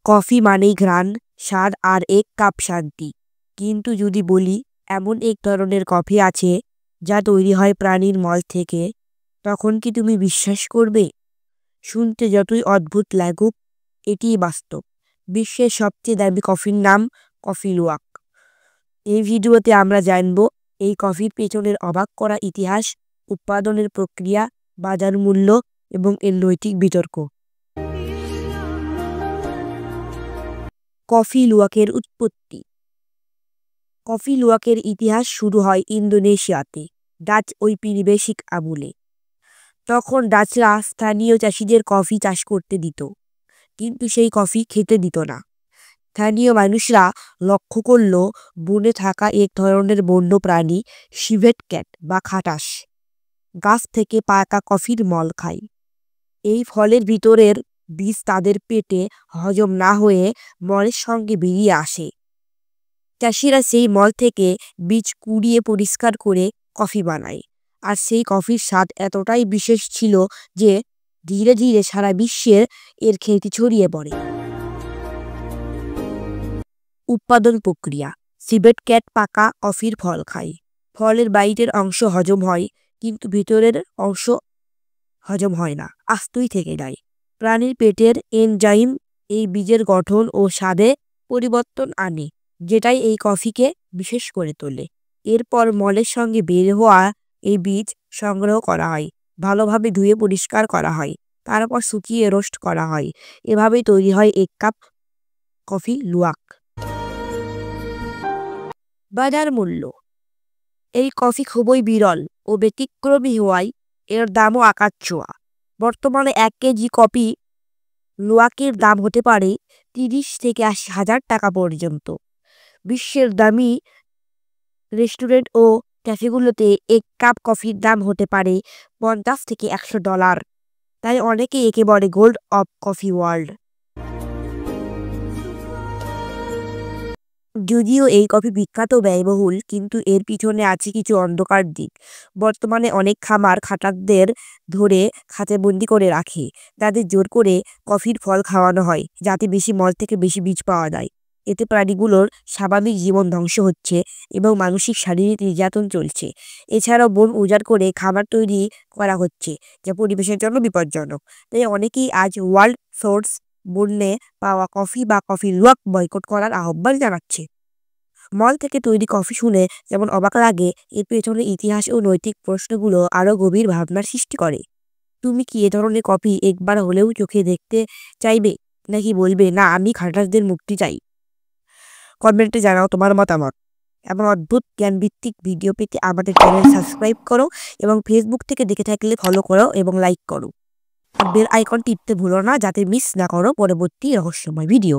Coffee মানেই ঘ্রাণ, স্বাদ আর এক কাপ শান্তি। কিন্তু যদি বলি এমন এক ধরনের কফি আছে যা তৈরি হয় প্রাণীর মল থেকে, তখন কি তুমি বিশ্বাস করবে? শুনতে যতই অদ্ভুত লাগুক, এটিই বাস্তব। বিশ্বের সবচেয়ে দামি কফির নাম কফি লুওয়াক। এই ভিডিওতে আমরা জানব এই কফির পেছনের অবাক করা ইতিহাস, উৎপাদনের প্রক্রিয়া, বাজার মূল্য এবং এর নৈতিক বিতর্ক। কফি লুওয়াকের উৎপত্তি। কফি লুওয়াকের ইতিহাস শুরু হয় ইন্দোনেশিয়াতে ডাচ ঔপনিবেশিক আমলে। তখন ডাচরা স্থানীয় চাষিদের কফি চাষ করতে দিত, কিন্তু সেই কফি খেতে দিত না। স্থানীয় মানুষরা লক্ষ্য করল বনে থাকা এক ধরনের বন্য প্রাণী সিভেট ক্যাট বা খাটাস গাছ থেকে পাকা কফির মল খায়। এই ফলের ভিতরের বীজ তাদের পেটে হজম না হয়ে মলের সঙ্গে বেরিয়ে আসে। চাষিরা সেই মল থেকে বীজ কুড়িয়ে পরিষ্কার করে কফি বানায়, আর সেই কফির স্বাদ এতটাই বিশেষ ছিল যে ধীরে ধীরে সারা বিশ্বের এর খ্যাতি ছড়িয়ে পড়ে। উৎপাদন প্রক্রিয়া। সিভেট ক্যাট পাকা কফির ফল খায়। ফলের বাইরের অংশ হজম হয়, কিন্তু ভিতরের অংশ হজম হয় না, আস্তই থেকে যায়। প্রাণীর পেটের এনজাইম এই বীজের গঠন ও স্বাদে পরিবর্তন আনে, যেটাই এই কফিকে বিশেষ করে তোলে। এরপর মলের সঙ্গে বের হওয়া এই বীজ সংগ্রহ করা হয়, ভালোভাবে ধুয়ে পরিষ্কার করা হয়, তারপর শুকিয়ে রোস্ট করা হয়। এভাবেই তৈরি হয় এক কাপ কফি লুওয়াক। বাজার মূল্য। এই কফি খুবই বিরল ও ব্যতিক্রমী হওয়ায় এর দামও আকাশছোঁয়া। বর্তমানে 1 কেজি কফি লুওয়াকের দাম হতে পারে 30 থেকে 80 হাজার টাকা পর্যন্ত। বিশ্বের দামি রেস্টুরেন্ট ও ক্যাফেগুলোতে এক কাপ কফির দাম হতে পারে $50 থেকে $100। তাই অনেকেই একে বলে গোল্ড অফ কফি ওয়ার্ল্ড। যদিও এই কফি বিখ্যাত ব্যয়বহুল, কিন্তু এর পিছনে আছে কিছু অন্ধকার দিক। বর্তমানে অনেক খামার খাটাকদের ধরে খাঁচাবন্দি করে রাখে, তাদের জোর করে কফির ফল খাওয়ানো হয় যাতে বেশি মল থেকে বেশি বীজ পাওয়া যায়। এতে প্রাণীগুলোর স্বাভাবিক জীবন ধ্বংস হচ্ছে এবং মানসিক শারীরিক নির্যাতন চলছে। এছাড়াও বন উজাড় করে খাবার তৈরি করা হচ্ছে, যা পরিবেশের জন্য বিপজ্জনক। তাই অনেকেই আজ ওয়ার্ল্ড সোর্স বন্যে পাওয়া কফি বা কফি লুওয়াক বয়কট করার আহ্বান জানাচ্ছে। মল থেকে তৈরি কফি শুনে যেমন অবাক লাগে, এর পেছনে ইতিহাস ও নৈতিক প্রশ্নগুলো আরও গভীর ভাবনার সৃষ্টি করে। তুমি কি এ ধরনের কফি একবার হলেও চোখে দেখতে চাইবে, নাকি বলবে না আমি খাটাসদের মুক্তি চাই? কমেন্টে জানাও তোমার মতামত। এমন অদ্ভুত জ্ঞানভিত্তিক ভিডিও পেতে আমাদের চ্যানেল সাবস্ক্রাইব করো এবং ফেসবুক থেকে দেখে থাকলে ফলো করো এবং লাইক করো। বেল আইকন টিপতে ভুলো না, যাতে মিস না করো পরবর্তী রহস্যময় ভিডিও।